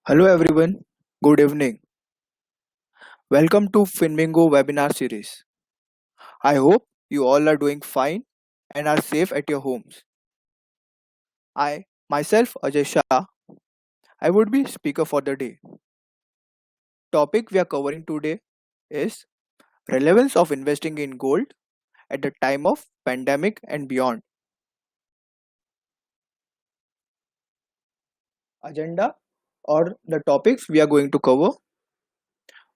Hello everyone, good evening. Welcome to Finmingo webinar series. I hope you all are doing fine and are safe at your homes. I myself Ajay Shah, I would be speaker for the day. Topic we are covering today is relevance of investing in gold at the time of pandemic and beyond. Agenda or the topics we are going to cover: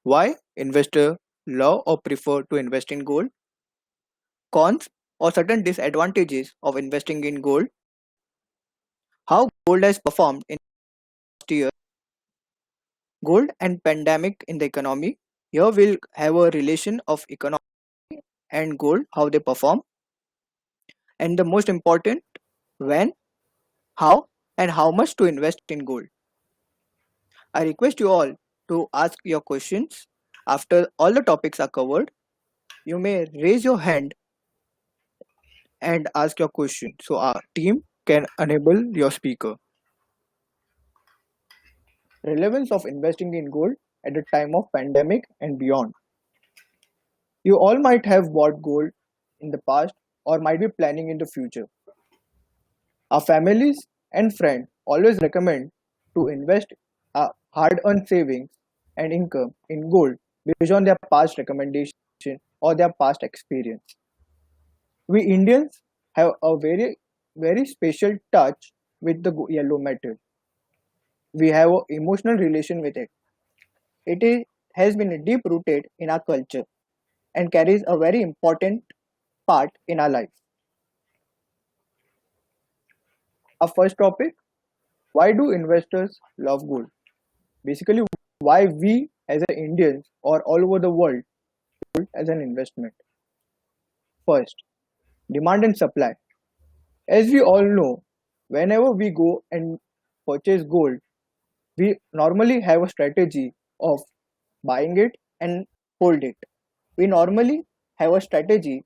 why investor love or prefer to invest in gold, cons or certain disadvantages of investing in gold, how gold has performed in last year, gold and pandemic in the economy. Here we'll have a relation of economy and gold, how they perform, and the most important, when, how, and how much to invest in gold. I request you all to ask your questions after all the topics are covered. You may raise your hand and ask your question so our team can enable your speaker. Relevance of investing in gold at the time of pandemic and beyond. You all might have bought gold in the past or might be planning in the future. Our families and friends always recommend to invest our hard-earned savings and income in gold based on their past recommendation or their past experience. We Indians have a very special touch with the yellow metal. We have an emotional relation with it. Has been deep rooted in our culture and carries a very important part in our life. Our first topic: why do investors love gold? Basically, why we as an Indians or all over the world gold as an investment. First, demand and supply. As we all know, whenever we go and purchase gold, we normally have a strategy of buying it and hold it. We normally have a strategy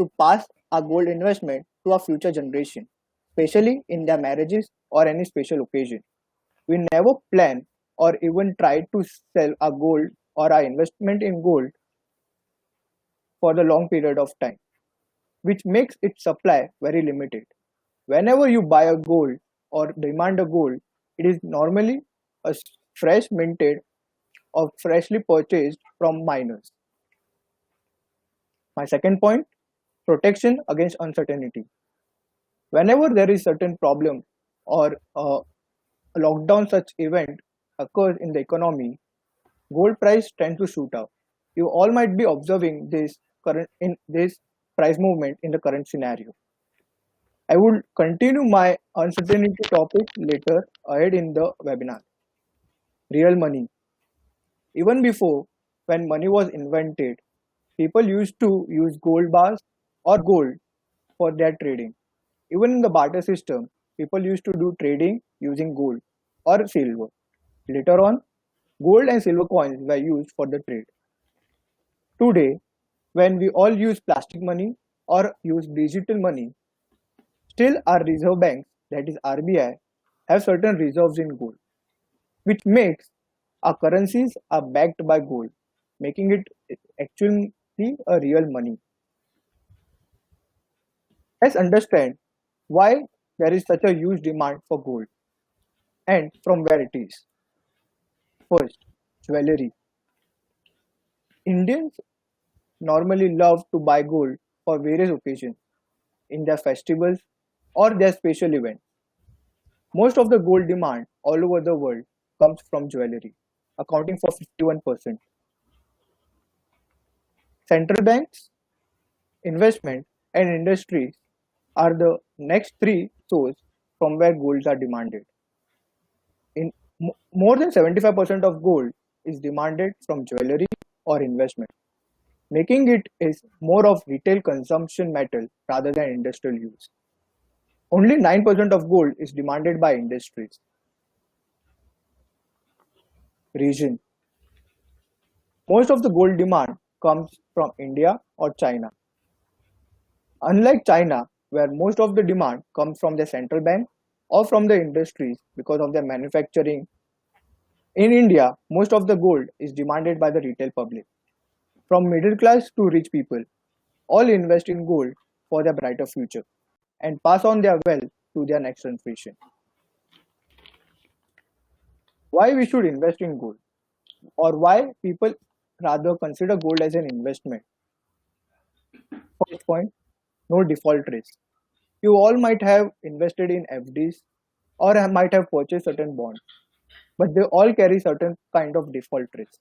to pass our gold investment to our future generation, especially in their marriages or any special occasion. We never plan or even try to sell our gold or our investment in gold for the long period of time, which makes its supply very limited. Whenever you buy a gold or demand a gold, it is normally a fresh minted or freshly purchased from miners. My second point: protection against uncertainty. Whenever there is certain problem or a lockdown such event occurs in the economy, gold price tends to shoot up. You all might be observing this price movement in the current scenario. I will continue my uncertainty topic later ahead in the webinar. Real money. Even before, when money was invented, people used to use gold bars or gold for their trading. Even in the barter system, people used to do trading using gold or silver. Later on, gold and silver coins were used for the trade. Today, when we all use plastic money or use digital money, still our reserve banks, that is RBI, have certain reserves in gold, which makes our currencies are backed by gold, making it actually a real money. Let's understand why there is such a huge demand for gold and from where it is. First, jewelry. Indians normally love to buy gold for various occasions in their festivals or their special events. Most of the gold demand all over the world comes from jewelry, accounting for 51%. Central banks, investment, and industries are the next three sources from where golds are demanded. In more than 75% of gold is demanded from jewelry or investment, making it is more of retail consumption metal rather than industrial use. Only 9% of gold is demanded by industries. Region. Most of the gold demand comes from India or China. Unlike China, where most of the demand comes from the central bank or from the industries because of their manufacturing In India, most of the gold is demanded by the retail public. From middle class to rich people, all invest in gold for their brighter future and pass on their wealth to their next generation. Why we should invest in gold, or why people rather consider gold as an investment? First point, no default risk. You all might have invested in FDs or might have purchased certain bonds, but they all carry certain kind of default risk.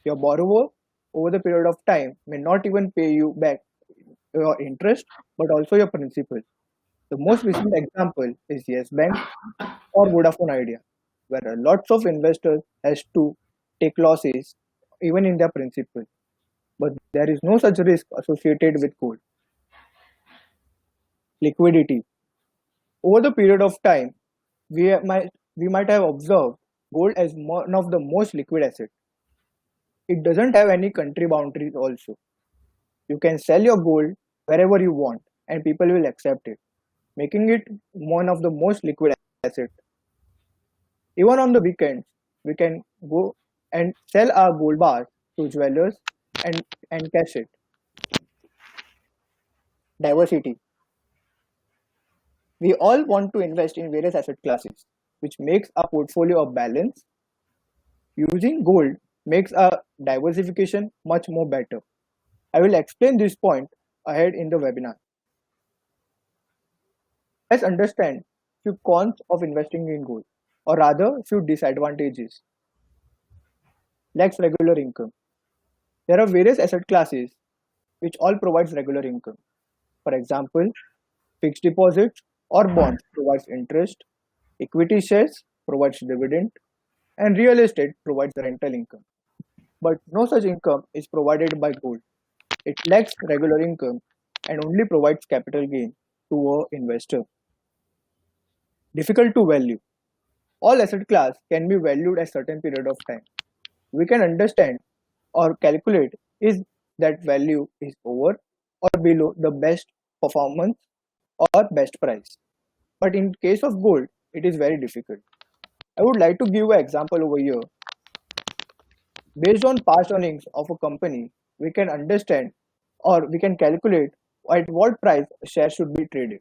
Your borrower, over the period of time, may not even pay you back your interest, but also your principal. The most recent example is Yes Bank or Vodafone Idea, where lots of investors has to take losses even in their principal. But there is no such risk associated with gold. Liquidity. Over the period of time, we might have observed gold as one of the most liquid assets. It doesn't have any country boundaries also. You can sell your gold wherever you want and people will accept it, making it one of the most liquid assets. Even on the weekends, we can go and sell our gold bars to jewelers and, and cash it. Diversity. We all want to invest in various asset classes, which makes our portfolio a balance. Using gold makes our diversification much more better. I will explain this point ahead in the webinar. Let's understand few cons of investing in gold, or rather few disadvantages. Lacks regular income. There are various asset classes which all provides regular income. For example, fixed deposits or bonds provides interest, equity shares provides dividend, and real estate provides rental income. But no such income is provided by gold. It lacks regular income and only provides capital gain to a investor. Difficult to value. All asset class can be valued at certain period of time. We can understand or calculate is that value is over or below the best performance or best price. But in case of gold, it is very difficult. I would like to give an example over here. Based on past earnings of a company, we can understand or we can calculate at what price a share should be traded.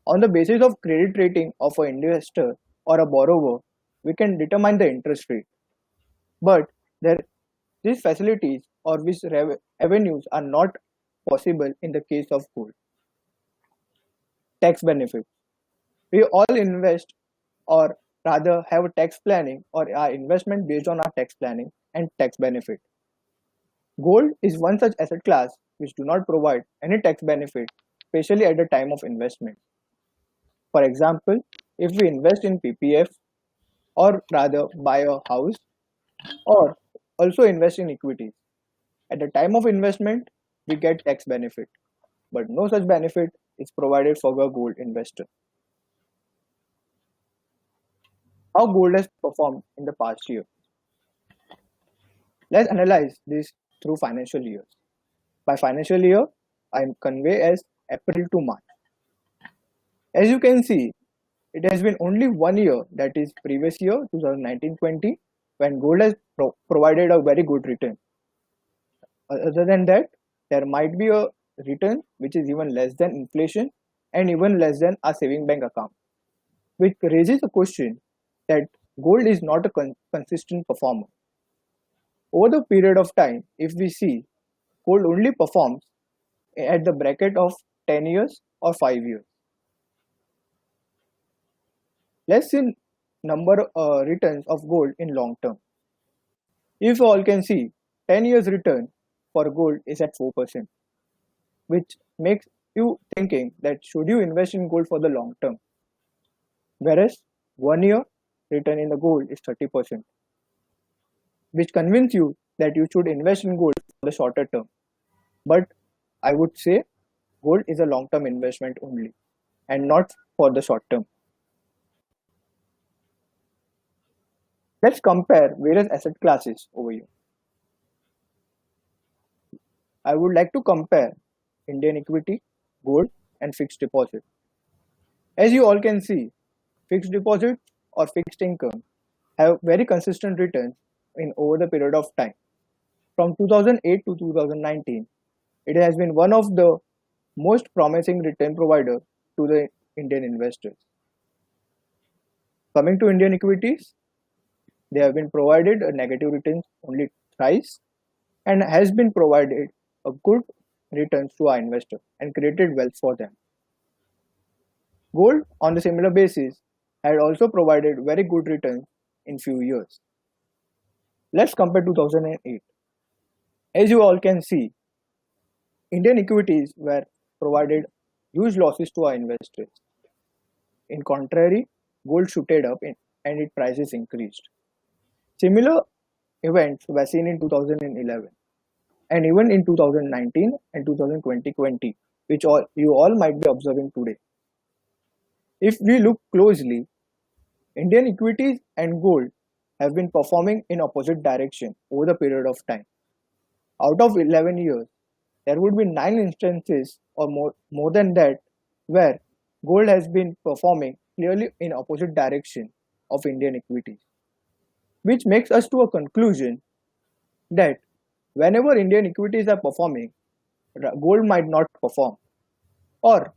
On the basis of credit rating of an investor or a borrower, we can determine the interest rate. But there, these facilities or these avenues are not possible in the case of gold. Tax benefits. We all invest or rather have a tax planning or our investment based on our tax planning and tax benefit. Gold is one such asset class which do not provide any tax benefit, especially at the time of investment. For example, if we invest in PPF or rather buy a house or also invest in equities, at the time of investment we get tax benefit, but no such benefit is provided for a gold investor. How gold has performed in the past year. Let's analyze this through financial years. By financial year, I convey as April to March. As you can see, it has been only 1 year, that is previous year 2019-20, when gold has provided a very good return. Other than that, there might be a return which is even less than inflation and even less than a saving bank account, which raises a question that gold is not a consistent performer. Over the period of time, if we see, gold only performs at the bracket of 10 years or 5 years. Let's see number returns of gold in long term. If you all can see, 10 years return for gold is at 4%, which makes you thinking that should you invest in gold for the long term. Whereas 1 year return in the gold is 30%, which convince you that you should invest in gold for the shorter term. But I would say gold is a long term investment only and not for the short term. Let's compare various asset classes over here. I would like to compare Indian equity, gold, and fixed deposit. As you all can see, fixed deposit or fixed income have very consistent returns in over the period of time. From 2008 to 2019, it has been one of the most promising return provider to the Indian investors. Coming to Indian equities, they have been provided a negative returns only thrice and has been provided a good returns to our investors and created wealth for them. Gold, on the similar basis, had also provided very good returns in few years. Let's compare 2008. As you all can see, Indian equities were provided huge losses to our investors. In contrary, gold shooted up and its prices increased. Similar events were seen in 2011 and even in 2019 and 2020, which you all might be observing today. If we look closely, Indian equities and gold have been performing in opposite direction over the period of time. Out of 11 years, there would be 9 instances or more than that where gold has been performing clearly in opposite direction of Indian equities, which makes us to a conclusion that whenever Indian equities are performing, gold might not perform. Or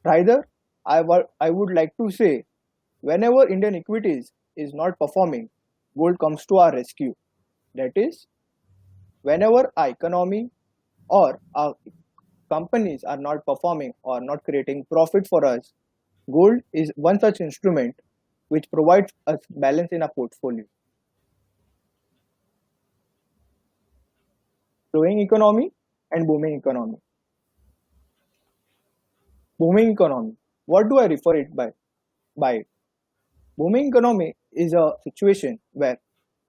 rather, I would like to say, whenever Indian equities is not performing, gold comes to our rescue. That is, whenever our economy or our companies are not performing or not creating profit for us, gold is one such instrument which provides us balance in our portfolio. Growing economy and booming economy. Booming economy. What do I refer it by it? Booming economy is a situation where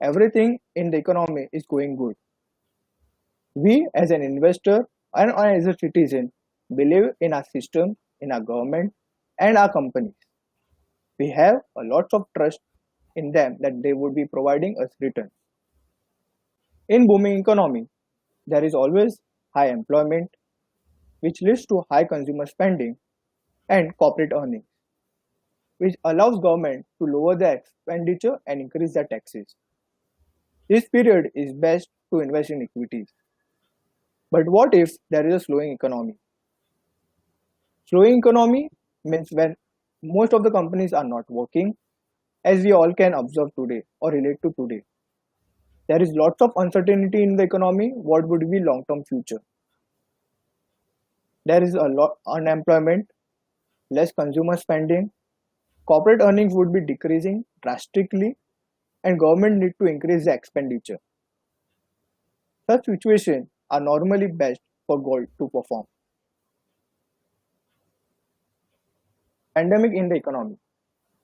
everything in the economy is going good. We as an investor and as a citizen believe in our system, in our government and our companies. We have a lot of trust in them that they would be providing us return. In booming economy, there is always high employment, which leads to high consumer spending and corporate earnings, which allows government to lower their expenditure and increase their taxes. This period is best to invest in equities. But what if there is a slowing economy? Slowing economy means when most of the companies are not working, as we all can observe today or relate to today. There is lots of uncertainty in the economy. What would be long-term future? There is a lot unemployment, less consumer spending, corporate earnings would be decreasing drastically, and government need to increase the expenditure. Such situations are normally best for gold to perform. Pandemic in the economy.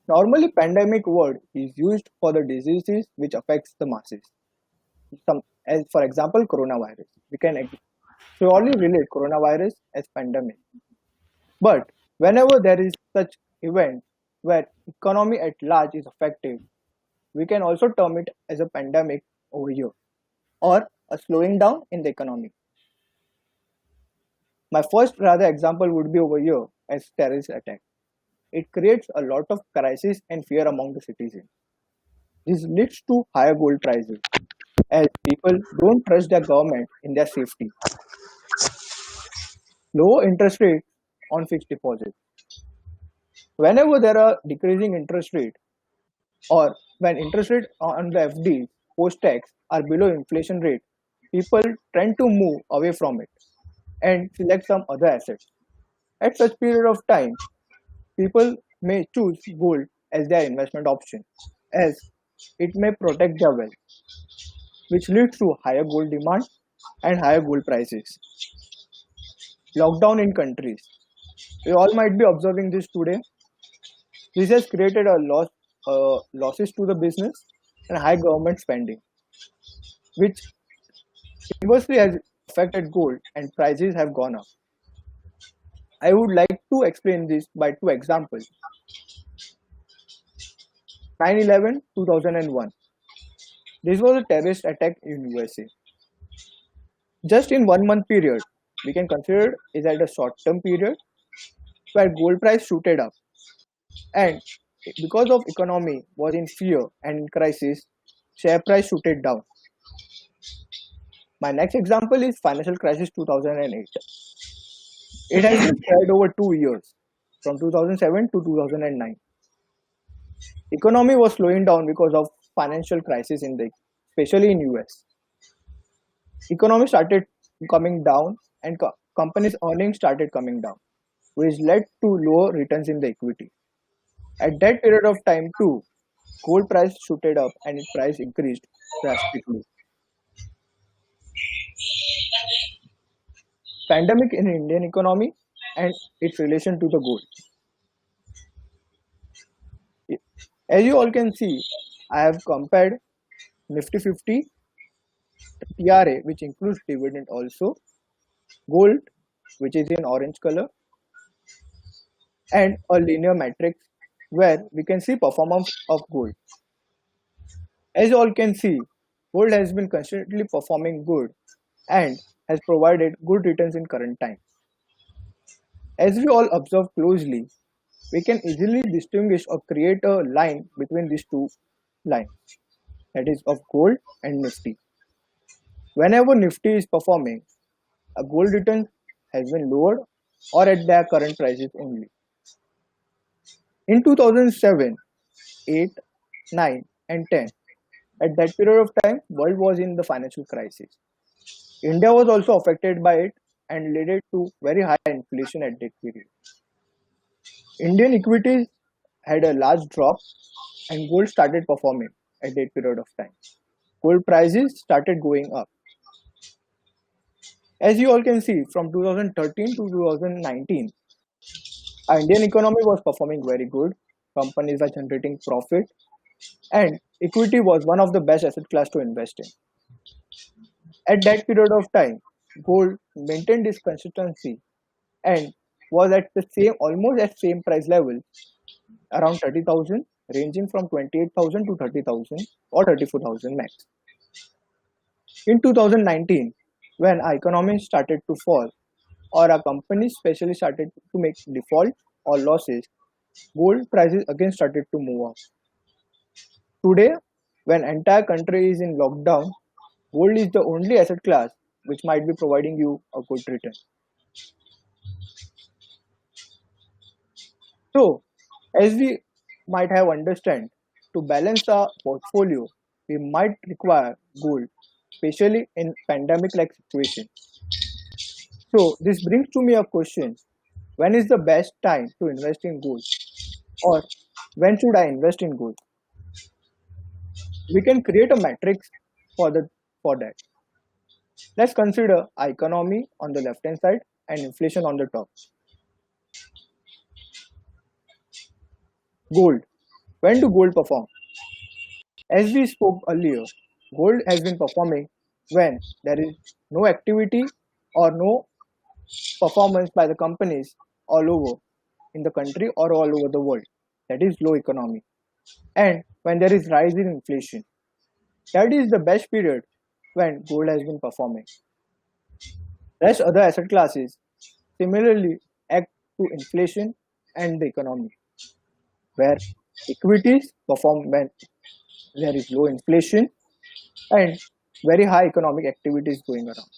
Normally, pandemic word is used for the diseases which affects the masses. As for example, coronavirus. We can surely relate coronavirus as pandemic. But whenever there is such event where economy at large is affected, we can also term it as a pandemic over here or a slowing down in the economy. My first rather example would be over here as terrorist attack. It creates a lot of crisis and fear among the citizens. This leads to higher gold prices as people don't trust their government in their safety. Lower interest rates on fixed deposits. Whenever there are decreasing interest rate or when interest rate on the FD post tax are below inflation rate, people tend to move away from it and select some other assets. At such period of time, people may choose gold as their investment option as it may protect their wealth, which leads to higher gold demand and higher gold prices. Lockdown in countries. We all might be observing this today. This has created a losses to the business and high government spending, which inversely has affected gold and prices have gone up. I would like to explain this by two examples. 9/11, 2001. This was a terrorist attack in USA. Just in 1 month period, we can consider it as a short-term period where gold price shooted up and because of economy was in fear and in crisis, share price shooted down. My next example is financial crisis 2008. It has been spread over 2 years, from 2007 to 2009. Economy was slowing down because of financial crisis in the, especially in US. Economy started coming down and companies' earnings started coming down, which led to lower returns in the equity. At that period of time too, gold price shooted up and its price increased drastically. Pandemic in Indian economy and its relation to the gold. As you all can see, I have compared Nifty 50, TRA, which includes dividend also, gold, which is in orange color, and a linear matrix where we can see performance of gold. As you all can see, gold has been consistently performing good and has provided good returns in current times. As we all observe closely, we can easily distinguish or create a line between these two lines, that is of gold and Nifty. Whenever Nifty is performing, a gold return has been lowered or at their current prices only. In 2007, 8, 9 and 10, at that period of time, world was in the financial crisis. India was also affected by it and led to very high inflation at that period. Indian equities had a large drop and gold started performing at that period of time. Gold prices started going up. As you all can see, from 2013 to 2019, our Indian economy was performing very good. Companies were generating profit, and equity was one of the best asset class to invest in. At that period of time, gold maintained its consistency and was at the same almost at same price level around 30,000, ranging from 28,000 to 30,000 or 34,000 max. In 2019, when our economy started to fall or our companies especially started to make default or losses, gold prices again started to move up. Today, when entire country is in lockdown, gold is the only asset class which might be providing you a good return. So, as we might have understand, to balance our portfolio, we might require gold, especially in pandemic-like situation. So, this brings to me a question: when is the best time to invest in gold, or when should I invest in gold? We can create a matrix for that. Let's consider our economy on the left hand side and inflation on the top. Gold. When do gold perform? As we spoke earlier, gold has been performing when there is no activity or no performance by the companies all over in the country or all over the world. That is low economy. And when there is rise in inflation, that is the best period when gold has been performing. Rest other asset classes similarly act to inflation and the economy, where equities perform when there is low inflation and very high economic activities going around.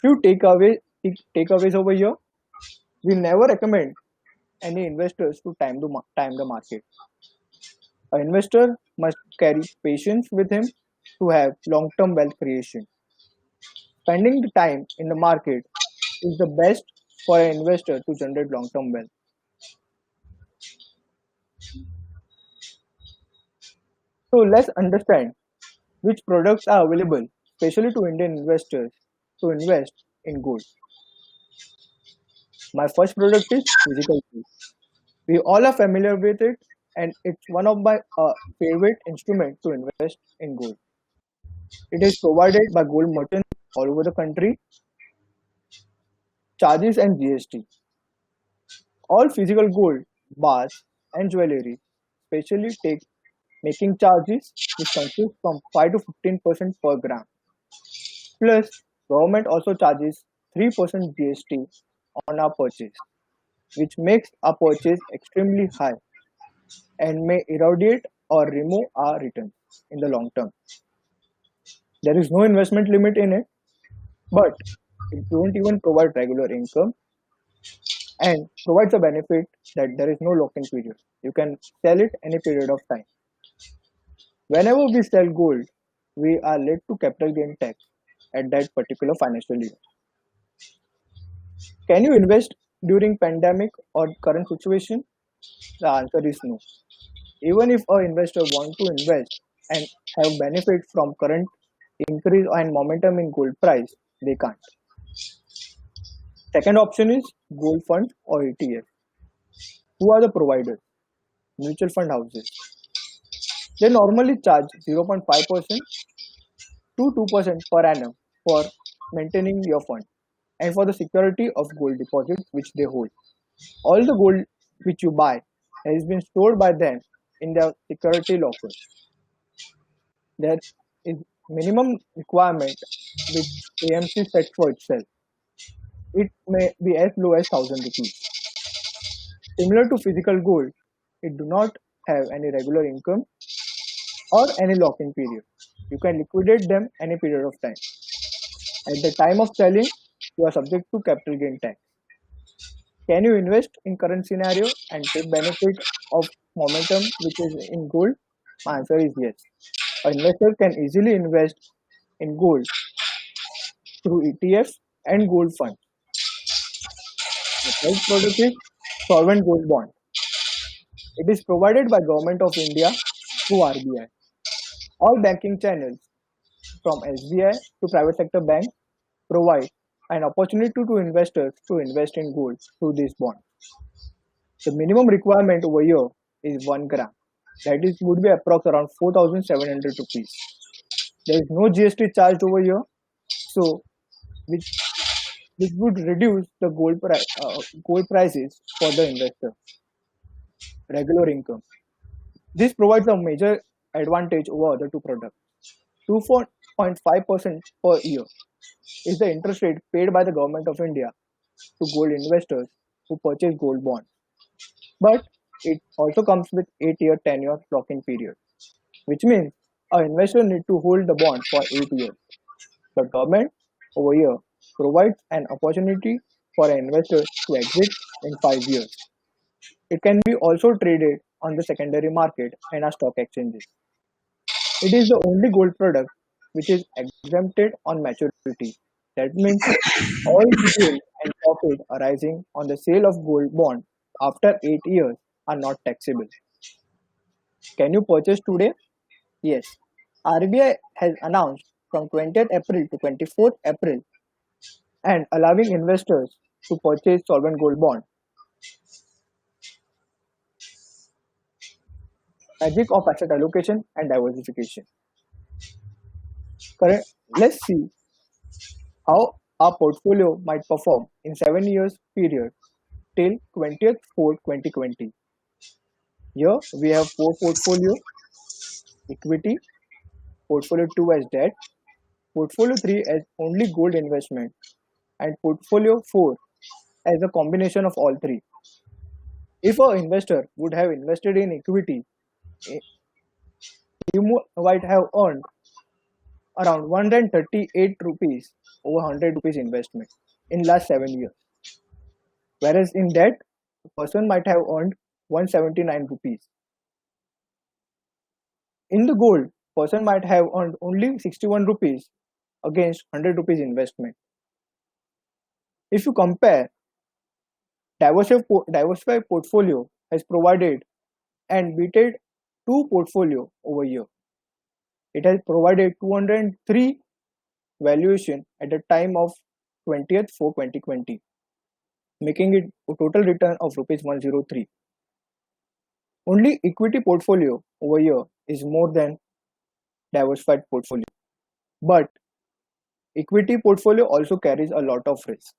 Few takeaways over here. We never recommend any investors to time the market. An investor must carry patience with him to have long-term wealth creation. Spending the time in the market is the best for an investor to generate long-term wealth. So let's understand which products are available, especially to Indian investors, to invest in gold. My first product is physical gold. We all are familiar with it, and it's one of my favorite instruments to invest in gold. It is provided by gold merchants all over the country, charges and GST. All physical gold bars and jewelry specially take making charges which consist from 5 to 15% per gram. Plus, government also charges 3% GST on our purchase. which makes a purchase extremely high and may erode or remove our returns in the long term. There is no investment limit in it, but it don't even provide regular income and provides a benefit that there is no lock-in period. You can sell it any period of time. Whenever we sell gold, we are led to capital gain tax at that particular financial year. Can you invest during pandemic or current situation? The answer is no. Even if an investor want to invest and have benefit from current increase and momentum in gold price, they can't. Second option is gold fund or ETF. Who are the providers? Mutual fund houses. They normally charge 0.5% to 2% per annum for maintaining your fund and for the security of gold deposits which they hold. All the gold which you buy has been stored by them in their security lockers. There is minimum requirement which AMC sets for itself. It may be as low as 1000 rupees. Similar to physical gold, it do not have any regular income or any lock-in period. You can liquidate them any period of time. At the time of selling, you are subject to capital gain tax. Can you invest in current scenario and take benefit of momentum which is in gold? My answer is yes. An investor can easily invest in gold through ETFs and gold funds. The third product is solvent gold bond. It is provided by Government of India through RBI. All banking channels from SBI to private sector banks provide an opportunity to investors to invest in gold through this bond. The minimum requirement over here is 1 gram. That is would be approx around 4,700 rupees. There is no GST charged over here, so which would reduce the gold prices for the investor. Regular income. This provides a major advantage over other two products. 2.5% per year is the interest rate paid by the Government of India to gold investors who purchase gold bonds. But it also comes with 8-year tenure lock-in period, which means an investor need to hold the bond for 8 years. The government over here provides an opportunity for an investor to exit in 5 years. It can be also traded on the secondary market and our stock exchanges. It is the only gold product which is exempted on maturity. That means all gain and profit arising on the sale of gold bond after 8 years are not taxable. Can you purchase today? Yes. RBI has announced from 20th April to 24th April and allowing investors to purchase solvent gold bond. Magic of asset allocation and diversification. Let's see how our portfolio might perform in 7 years period till 20th 4 2020. Here we have 4 portfolio: equity, portfolio 2 as debt, portfolio 3 as only gold investment, and portfolio 4 as a combination of all three. If an investor would have invested in equity, he might have earned around 138 rupees over 100 rupees investment in last 7 years. Whereas in debt, the person might have earned 179 rupees. In the gold, person might have earned only 61 rupees against 100 rupees investment. If you compare, diversified portfolio has provided and beaten 2 portfolio over here. It has provided 203 valuation at the time of 20th 4 2020, making it a total return of rupees 103. Only equity portfolio over here is more than diversified portfolio. But equity portfolio also carries a lot of risk.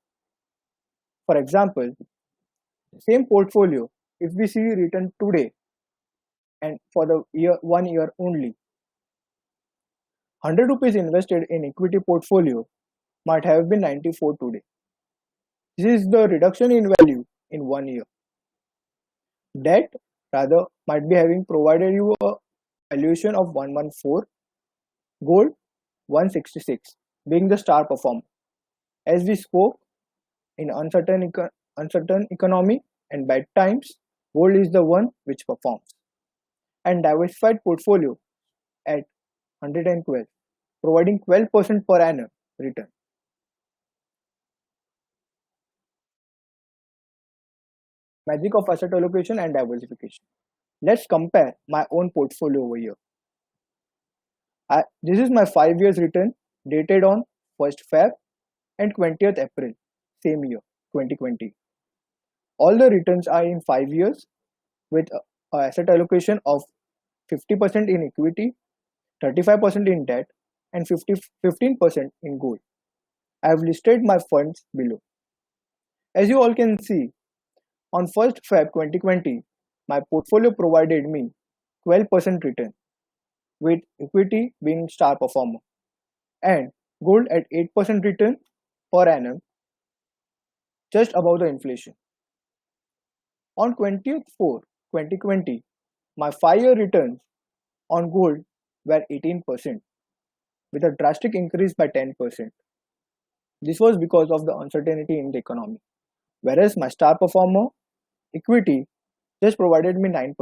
For example, same portfolio, if we see return today and for the year 1 year only, 100 rupees invested in equity portfolio might have been 94 today. This is the reduction in value in 1 year. Debt, rather, might be having provided you a valuation of 114, gold 166, being the star performer. As we spoke, in uncertain economy and bad times, gold is the one which performs. And diversified portfolio at 112, providing 12% per annum return. Magic of asset allocation and diversification. Let's compare my own portfolio over here. This is my 5 years return dated on 1st Feb and 20th April, same year, 2020. All the returns are in 5 years with a asset allocation of 50% in equity, 35% in debt, and 15% in gold. I have listed my funds below. As you all can see, on 1st Feb 2020, my portfolio provided me 12% return, with equity being star performer and gold at 8% return per annum, just above the inflation. On 20th 4, 2020, my 5-year returns on gold were 18%, with a drastic increase by 10%. This was because of the uncertainty in the economy, whereas my star performer equity just provided me 9%.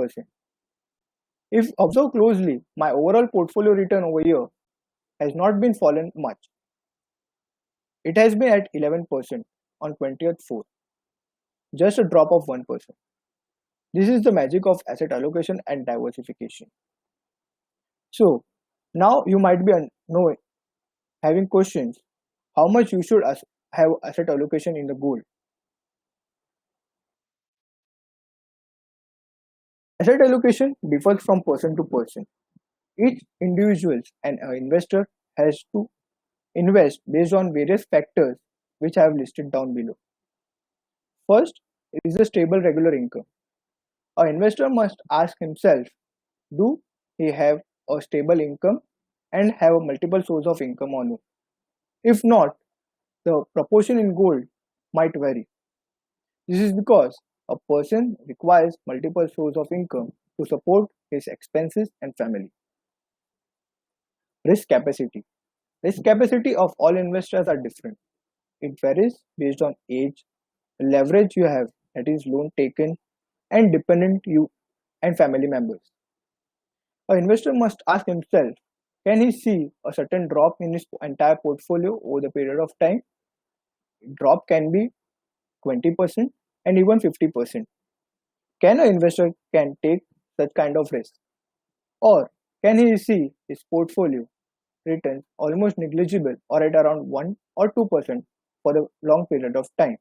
If observed closely, my overall portfolio return over here has not been fallen much. It has been at 11% on 20th 4, just a drop of 1%. This is the magic of asset allocation and diversification. So now you might be knowing, having questions, how much you should have asset allocation in the gold. Asset allocation differs from person to person. Each individual and investor has to invest based on various factors which I have listed down below. First is the stable regular income. An investor must ask himself, do he have a stable income and have a multiple source of income or no? If not, the proportion in gold might vary. This is because a person requires multiple sources of income to support his expenses and family. Risk capacity. Risk capacity of all investors are different. It varies based on age, leverage you have, that is loan taken, and dependent you and family members. An investor must ask himself, can he see a certain drop in his entire portfolio over the period of time? Drop can be 20% and even 50%. Can an investor can take such kind of risk? Or can he see his portfolio returns almost negligible or at around 1 or 2% for the long period of time?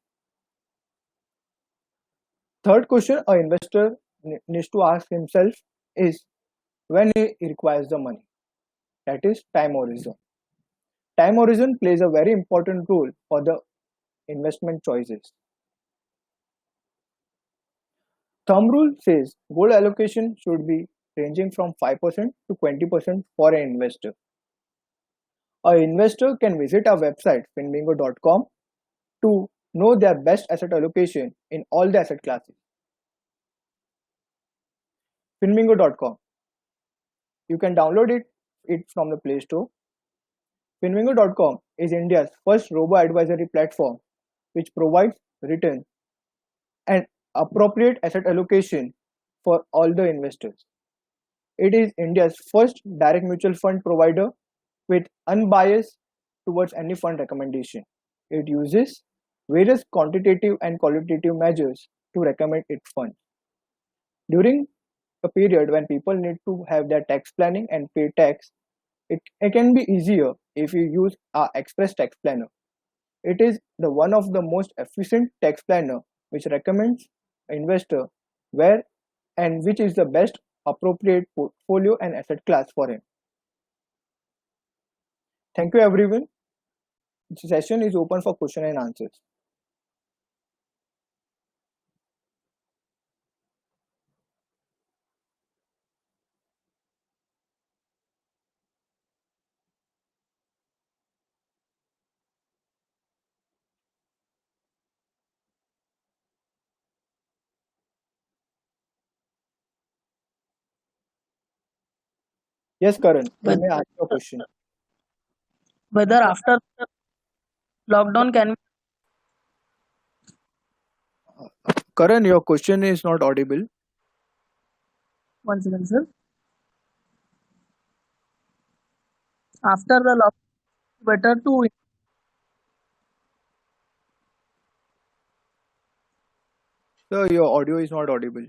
Third question an investor needs to ask himself is when he requires the money. That is time horizon. Time horizon plays a very important role for the investment choices. Thumb rule says gold allocation should be ranging from 5% to 20% for an investor. An investor can visit our website finbingo.com to know their best asset allocation in all the asset classes. Finbingo.com. You can download it from the Play Store. Finbingo.com is India's first robo-advisory platform which provides return and appropriate asset allocation for all the investors. It is India's first direct mutual fund provider with unbiased towards any fund recommendation. It uses various quantitative and qualitative measures to recommend its funds. During a period when people need to have their tax planning and pay tax, it can be easier if you use our Express Tax Planner. It is the one of the most efficient tax planner which recommends an investor where and which is the best appropriate portfolio and asset class for him. Thank you everyone. The session is open for question and answers. Yes, Karan, you Whether, may ask your question. whether after lockdown can we Karan, your question is not audible. once again, sir, after the lockdown, better to Sir, your audio is not audible.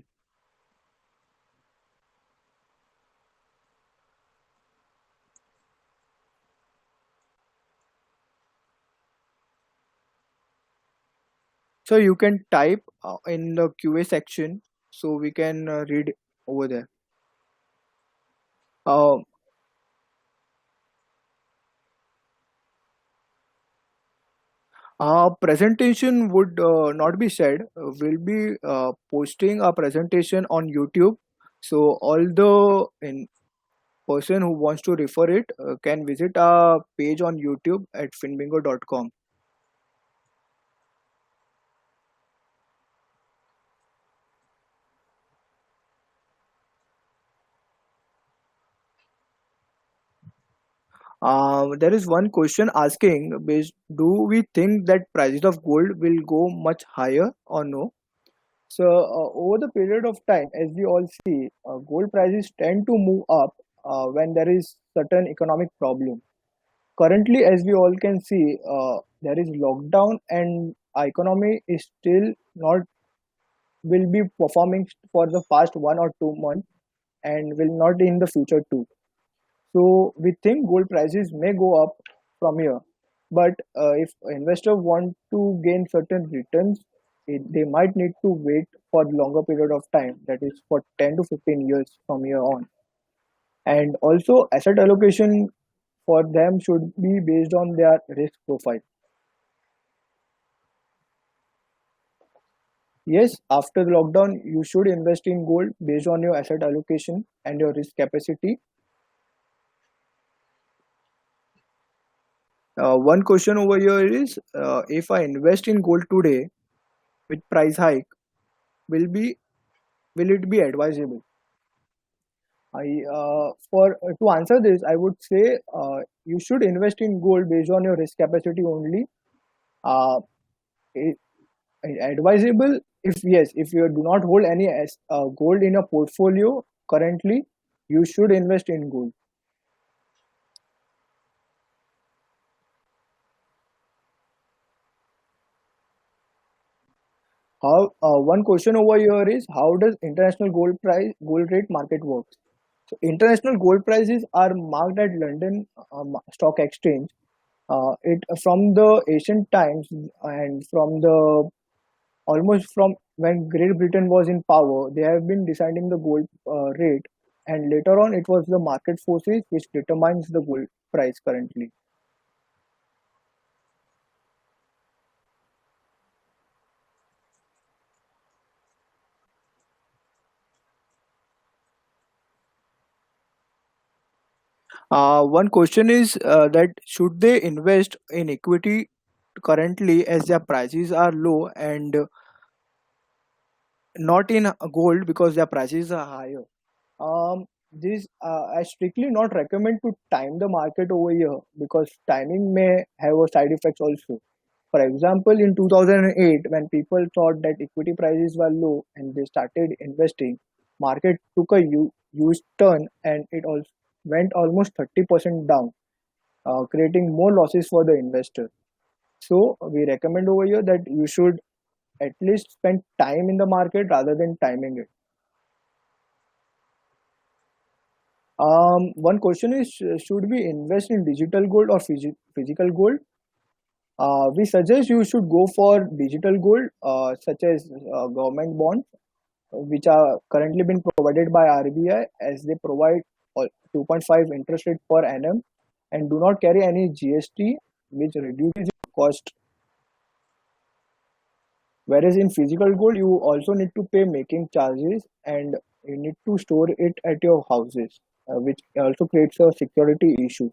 So you can type in the QA section so we can read over there. Uh, our presentation would not be said. We'll be posting our presentation on YouTube. So all the in person who wants to refer it can visit our page on YouTube at finbingo.com. There is one question asking, do we think that prices of gold will go much higher or no? So, over the period of time, as we all see, gold prices tend to move up when there is certain economic problem. Currently, as we all can see, there is lockdown and our economy is still not will be performing for the past 1 or 2 months and will not in the future too. So we think gold prices may go up from here, but if investors want to gain certain returns, they might need to wait for longer period of time, that is for 10 to 15 years from here on. And also asset allocation for them should be based on their risk profile. Yes, after the lockdown, you should invest in gold based on your asset allocation and your risk capacity. One question over here is, if I invest in gold today with price hike, will be will it be advisable? I for To answer this, I would say you should invest in gold based on your risk capacity only. Uh, it, Advisable if yes, if you do not hold any gold in a portfolio currently, you should invest in gold. How One question over here is, how does international gold rate market works? So international gold prices are marked at London Stock Exchange. It from the ancient times and from the almost from when Great Britain was in power, they have been deciding the gold rate, and later on it was the market forces which determines the gold price currently. One question is that should they invest in equity currently as their prices are low and not in gold because their prices are higher. This I strictly not recommend to time the market over here because timing may have a side effects also. For example, in 2008, when people thought that equity prices were low and they started investing, market took a huge turn and it also went almost 30% down, creating more losses for the investor. So we recommend over here that you should at least spend time in the market rather than timing it. One question is, should we invest in digital gold or physical gold? We suggest you should go for digital gold, such as government bonds, which are currently being provided by RBI as they provide 2.5 interest rate per annum and do not carry any GST, which reduces your cost. Whereas in physical gold, you also need to pay making charges and you need to store it at your houses, which also creates a security issue.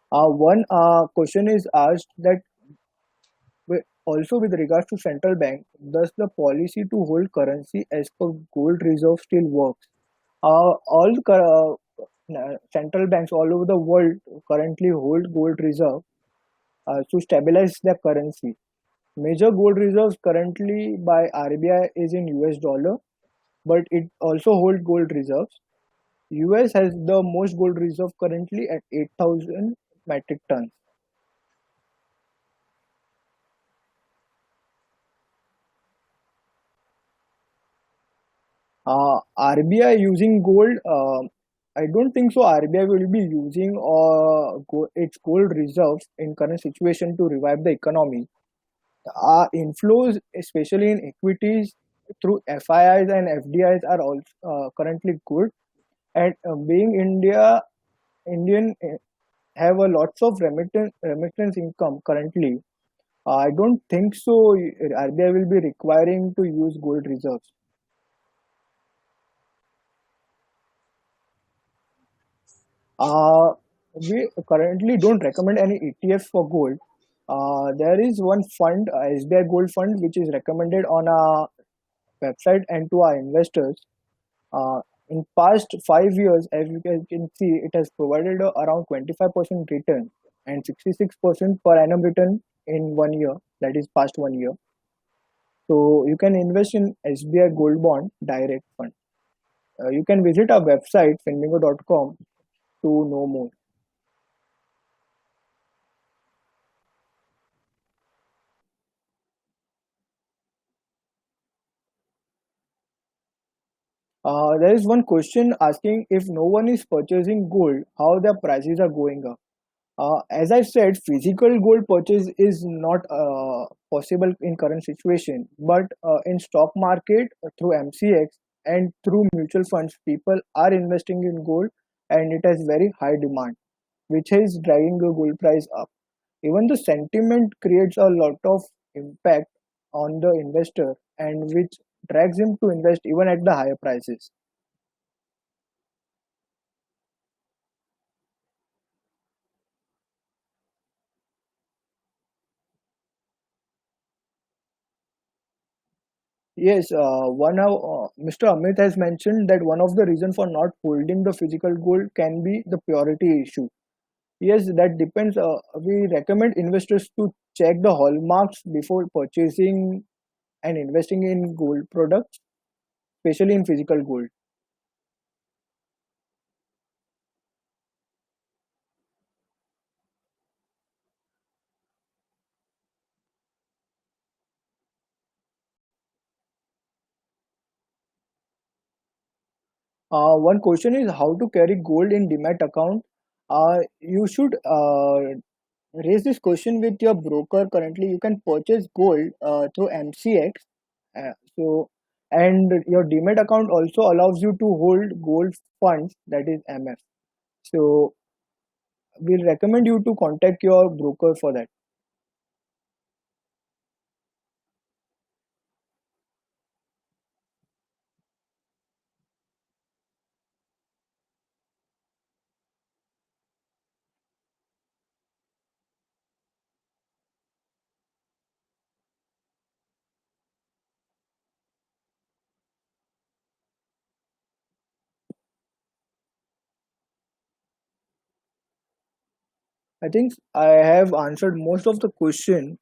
One question is asked that Also, with regards to central bank, thus the policy to hold currency as per gold reserve still works. All central banks all over the world currently hold gold reserve to stabilize their currency. Major gold reserves currently by RBI is in US dollar, but it also holds gold reserves. US has the most gold reserve currently at 8,000 metric tons. RBI using gold, I don't think so. RBI will be using its gold reserves in current situation to revive the economy. Inflows, especially in equities through FIIs and FDIs, are also currently good. And being Indian have a lots of remittance income currently. I don't think so. RBI will be requiring to use gold reserves. Uh, we currently don't recommend any ETFs for gold. There is one fund, SBI Gold Fund, which is recommended on our website and to our investors. Uh, in past 5 years, as you guys can see, it has provided around 25% return and 66% per annum return in 1 year. That is past 1 year. So you can invest in SBI Gold Bond Direct Fund. You can visit our website finmingo.com to know more. There is one question asking if no one is purchasing gold, how the prices are going up. As I said, physical gold purchase is not possible in current situation, but in stock market through MCX and through mutual funds, people are investing in gold, and it has very high demand, which is driving the gold price up. Even the sentiment creates a lot of impact on the investor, and which drags him to invest even at the higher prices. Yes, Mr. Amit has mentioned that one of the reason for not holding the physical gold can be the purity issue. Yes, that depends. We recommend investors to check the hallmarks before purchasing and investing in gold products, especially in physical gold. One question is how to carry gold in demat account. You should raise this question with your broker. Currently, you can purchase gold through MCX. And your demat account also allows you to hold gold funds, that is MF. So we'll recommend you to contact your broker for that. I think I have answered most of the question.